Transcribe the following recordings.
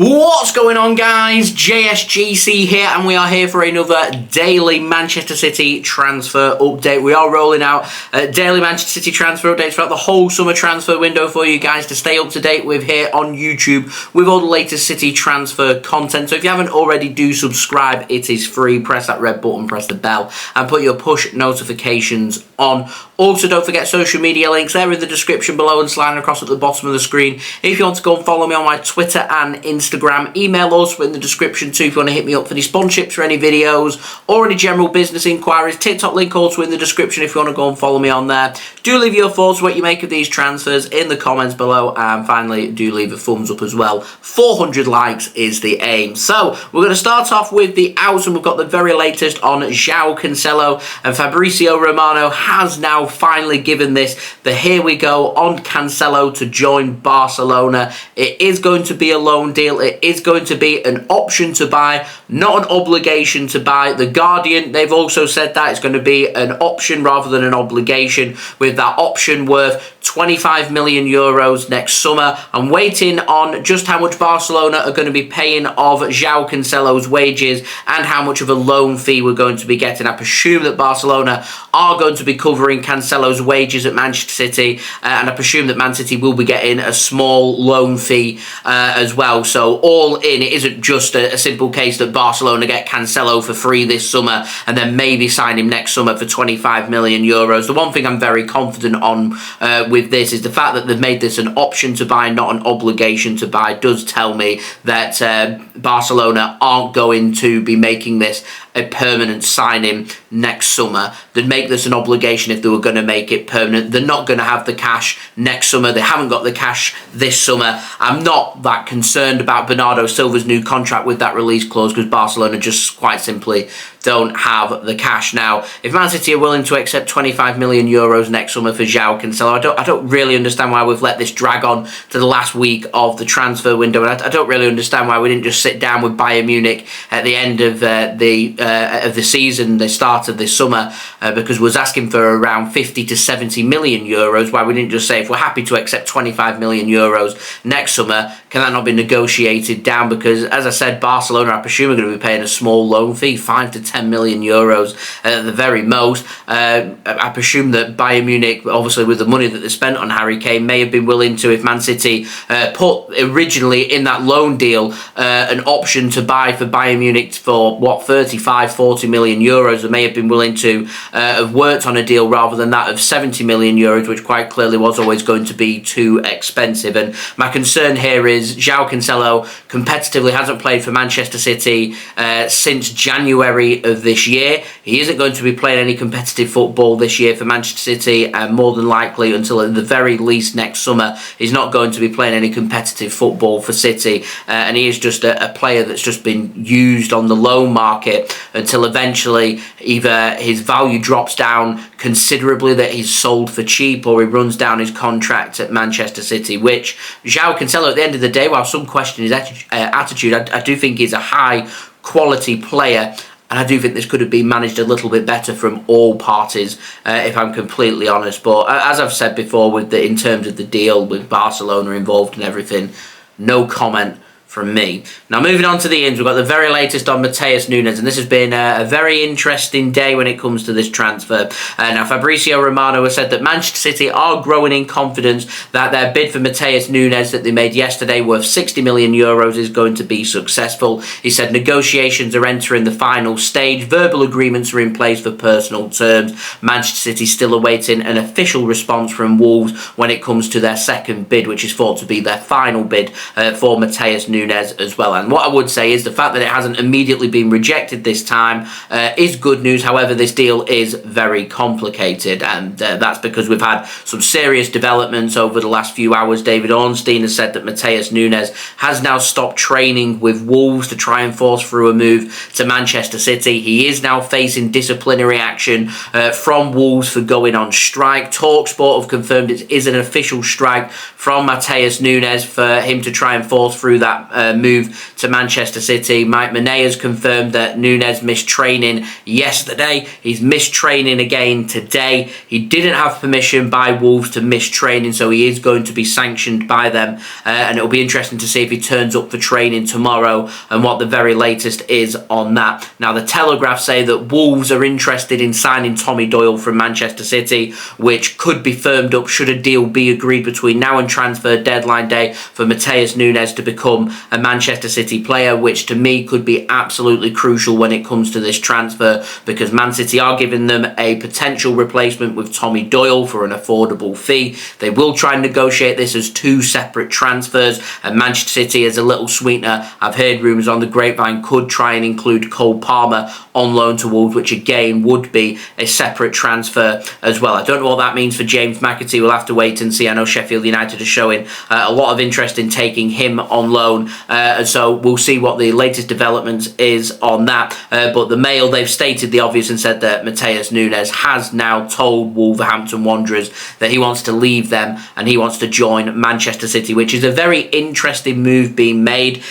What's going on, guys? JSGC here, and we are here for another daily Manchester City transfer update. We are rolling out daily Manchester City transfer updates throughout the whole summer transfer window for you guys to stay up to date with here on YouTube with all the latest City transfer content. So if you haven't already, do subscribe. It is free. Press that red button, press the bell, and put your push notifications on. Also, don't forget social media links. They're in the description below and sliding across at the bottom of the screen. If you want to go and follow me on my Twitter and Instagram, email us in the description too if you want to hit me up for any sponsorships for any videos or any general business inquiries. TikTok link also in the description if you want to go and follow me on there. Do leave your thoughts, what you make of these transfers in the comments below, and finally do leave a thumbs up as well. 400 likes is the aim. So we're going to start off with the outs, and we've got the very latest on Joao Cancelo, and Fabrizio Romano has now finally given this the here we go on Cancelo to join Barcelona. It is going to be a loan deal. It is going to be an option to buy, not an obligation to buy. The Guardian, they've also said that it's going to be an option rather than an obligation, with that option worth 25 million euros next summer. I'm waiting on just how much Barcelona are going to be paying of Joao Cancelo's wages and how much of a loan fee we're going to be getting. I presume that Barcelona are going to be covering Cancelo's wages at Manchester City, and I presume that Man City will be getting a small loan fee as well. So all in, it isn't just a simple case that Barcelona get Cancelo for free this summer and then maybe sign him next summer for 25 million euros. The one thing I'm very confident on with this is the fact that they've made this an option to buy, not an obligation to buy, does tell me that Barcelona aren't going to be making this a permanent signing next summer. They'd make this an obligation if they were going to make it permanent. They're not going to have the cash next summer. They haven't got the cash this summer. I'm not that concerned about Bernardo Silva's new contract with that release clause, because Barcelona just quite simply don't have the cash. Now, if Man City are willing to accept 25 million euros next summer for Joao Cancelo, I don't really understand why we've let this drag on to the last week of the transfer window, and I don't really understand why we didn't just sit down with Bayern Munich at the end of the season, the start of this summer, because we was asking for around 50 to 70 million euros. Why we didn't just say, if we're happy to accept 25 million euros next summer, can that not be negotiated down? Because, as I said, Barcelona, I presume, are going to be paying a small loan fee, 5 to 10 million euros at the very most. I presume that Bayern Munich, obviously with the money that they spent on Harry Kane, may have been willing to, if Man City put originally in that loan deal an option to buy for Bayern Munich for, what, 35, 40 million euros, they may have been willing to have worked on a deal rather than that of 70 million euros, which quite clearly was always going to be too expensive. And my concern here is Joao Cancelo competitively hasn't played for Manchester City since January of this year. He isn't going to be playing any competitive football this year for Manchester City, and more than likely until at the very least next summer he's not going to be playing any competitive football for City, and he is just a player that's just been used on the loan market until eventually either his value drops down considerably, that he's sold for cheap, or he runs down his contract at Manchester City, which Joao Cancelo, at the end of the day, while some question his attitude, I do think he's a high quality player, and I do think this could have been managed a little bit better from all parties, if I'm completely honest. But as I've said before, in terms of the deal with Barcelona involved and everything, no comment from me. Now, moving on to the ins, we've got the very latest on Matheus Nunes, and this has been a very interesting day when it comes to this transfer. Now, Fabrizio Romano has said that Manchester City are growing in confidence that their bid for Matheus Nunes that they made yesterday, worth 60 million euros, is going to be successful. He said negotiations are entering the final stage. Verbal agreements are in place for personal terms. Manchester City still awaiting an official response from Wolves when it comes to their second bid, which is thought to be their final bid for Matheus Nunes as well. And what I would say is the fact that it hasn't immediately been rejected this time is good news. However, this deal is very complicated, and that's because we've had some serious developments over the last few hours. David Ornstein has said that Matheus Nunes has now stopped training with Wolves to try and force through a move to Manchester City. He is now facing disciplinary action from Wolves for going on strike. TalkSport have confirmed it is an official strike from Matheus Nunes for him to try and force through that that move to Manchester City. Mike Minay has confirmed that Nunes missed training yesterday. He's missed training again today. He didn't have permission by Wolves to miss training, so he is going to be sanctioned by them. And it'll be interesting to see if he turns up for training tomorrow and what the very latest is on that. Now, the Telegraph say that Wolves are interested in signing Tommy Doyle from Manchester City, which could be firmed up should a deal be agreed between now and transfer deadline day for Matheus Nunes to become a Manchester City player, which to me could be absolutely crucial when it comes to this transfer, because Man City are giving them a potential replacement with Tommy Doyle for an affordable fee. They will try and negotiate this as two separate transfers, and Manchester City, as a little sweetener, I've heard rumours on the grapevine, could try and include Cole Palmer on loan to Wolves, which again would be a separate transfer as well. I don't know what that means for James McAtee. We'll have to wait and see. I know Sheffield United are showing a lot of interest in taking him on loan, so we'll see what the latest developments is on that. But the Mail, they've stated the obvious and said that Matheus Nunes has now told Wolverhampton Wanderers that he wants to leave them and he wants to join Manchester City, which is a very interesting move being made.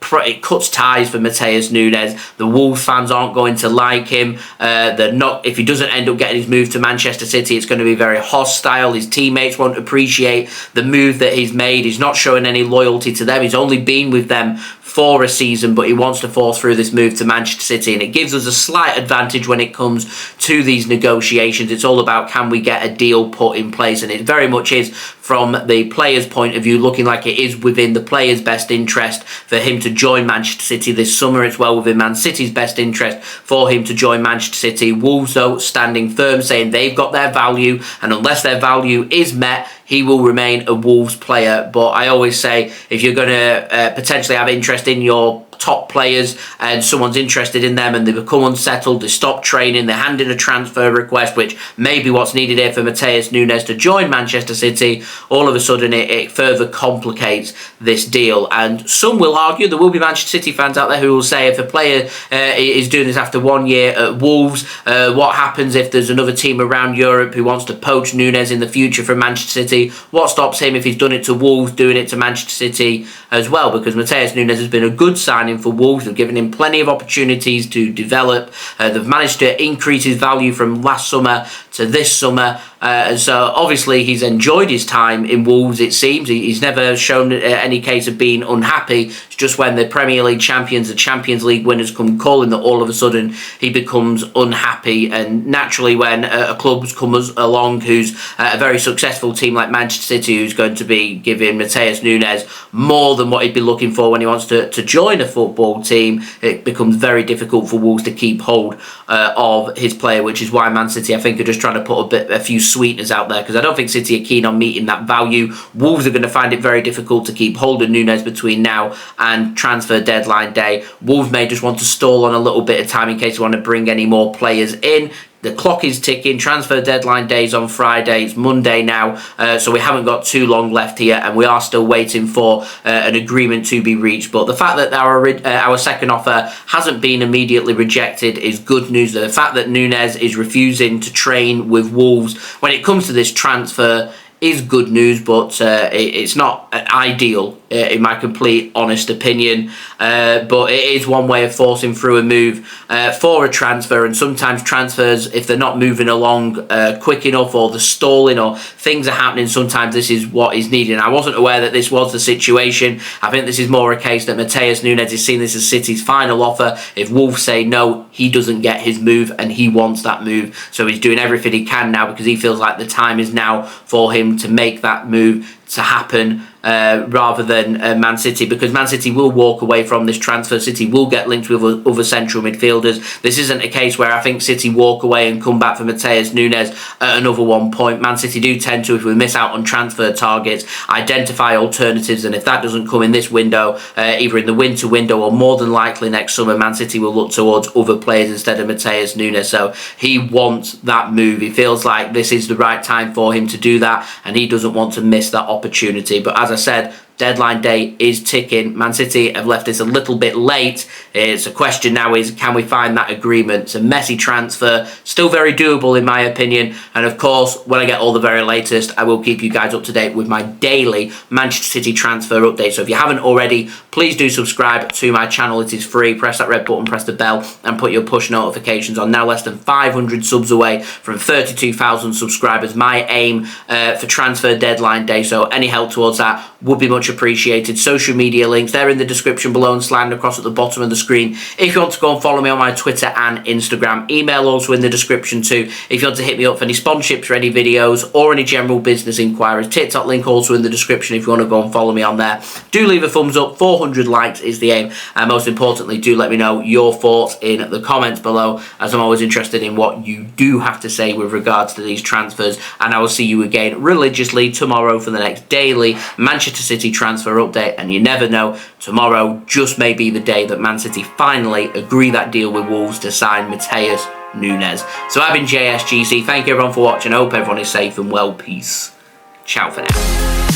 It cuts ties for Matheus Nunes. The Wolves fans aren't going to like him. They're not. If he doesn't end up getting his move to Manchester City, it's going to be very hostile. His teammates won't appreciate the move that he's made. He's not showing any loyalty to them. He's only been with them for a season, but he wants to force through this move to Manchester City, and it gives us a slight advantage when it comes to these negotiations. It's all about, can we get a deal put in place, and it very much is, from the player's point of view, looking like it is within the player's best interest for him to join Manchester City this summer. It's well within Man City's best interest for him to join Manchester City. Wolves, though, standing firm, saying they've got their value, and unless their value is met, he will remain a Wolves player. But I always say, if you're going to potentially have interest in your top players and someone's interested in them and they become unsettled, they stop training, they hand in a transfer request, which may be what's needed here for Matheus Nunes to join Manchester City, all of a sudden it further complicates this deal. And some will argue, there will be Manchester City fans out there who will say, if a player is doing this after 1 year at Wolves, what happens if there's another team around Europe who wants to poach Nunes in the future from Manchester City? What stops him, if he's done it to Wolves, doing it to Manchester City as well? Because Matheus Nunes has been a good signing for Wolves. They've given him plenty of opportunities to develop. They've managed to increase his value from last summer to this summer. So obviously he's enjoyed his time in Wolves, it seems. He's never shown any case of being unhappy. It's just when the Premier League champions, the Champions League winners come calling, that all of a sudden he becomes unhappy. And naturally, when a club comes along who's a very successful team like Manchester City, who's going to be giving Matheus Nunes more than what he'd be looking for when he wants to join a football team, it becomes very difficult for Wolves to keep hold of his player, which is why Man City, I think, are just trying to put a few sweeteners out there, because I don't think City are keen on meeting that value. Wolves are going to find it very difficult to keep hold of Nunes between now and transfer deadline day. Wolves may just want to stall on a little bit of time in case they want to bring any more players in. The clock is ticking. Transfer deadline days on Friday. It's Monday now, so we haven't got too long left here, and we are still waiting for an agreement to be reached. But the fact that our second offer hasn't been immediately rejected is good news. The fact that Nunes is refusing to train with Wolves when it comes to this transfer is good news, but it's not ideal in my complete honest opinion. But it is one way of forcing through a move for a transfer, and sometimes transfers, if they're not moving along quick enough, or they're stalling, or things are happening, sometimes this is what is needed. And I wasn't aware that this was the situation. I think this is more a case that Matheus Nunes is seeing this as City's final offer. If Wolves say no, he doesn't get his move, and he wants that move, so he's doing everything he can now, because he feels like the time is now for him to make that move to happen, rather than Man City, because Man City will walk away from this transfer. City will get linked with other central midfielders. This isn't a case where I think City walk away and come back for Matheus Nunes at another 1 point. Man City do tend to, if we miss out on transfer targets, identify alternatives, and if that doesn't come in this window, either in the winter window or more than likely next summer, Man City will look towards other players instead of Matheus Nunes. So he wants that move. He feels like this is the right time for him to do that, and he doesn't want to miss that opportunity. But as I said, Deadline day is ticking. Man City have left this a little bit late. It's a question now is, can we find that agreement? It's a messy transfer, still very doable in my opinion. And of course, when I get all the very latest, I will keep you guys up to date with my daily Manchester City transfer update. So if you haven't already, please do subscribe to my channel. It is free. Press that red button, press the bell, and put your push notifications on. Now less than 500 subs away from 32,000 subscribers. My aim for transfer deadline day. So any help towards that would be much appreciated. Social media links, they're in the description below and slammed across at the bottom of the screen. If you want to go and follow me on my Twitter and Instagram, email also in the description too. If you want to hit me up for any sponsorships or any videos or any general business inquiries, TikTok link also in the description if you want to go and follow me on there. Do leave a thumbs up. 400 likes is the aim. And most importantly, do let me know your thoughts in the comments below, as I'm always interested in what you do have to say with regards to these transfers. And I will see you again religiously tomorrow for the next daily Manchester City transfer update. And you never know, tomorrow just may be the day that Man City finally agree that deal with Wolves to sign Matheus Nunes. So I've been JSGC. Thank you everyone for watching. I hope everyone is safe and well. Peace. Ciao for now.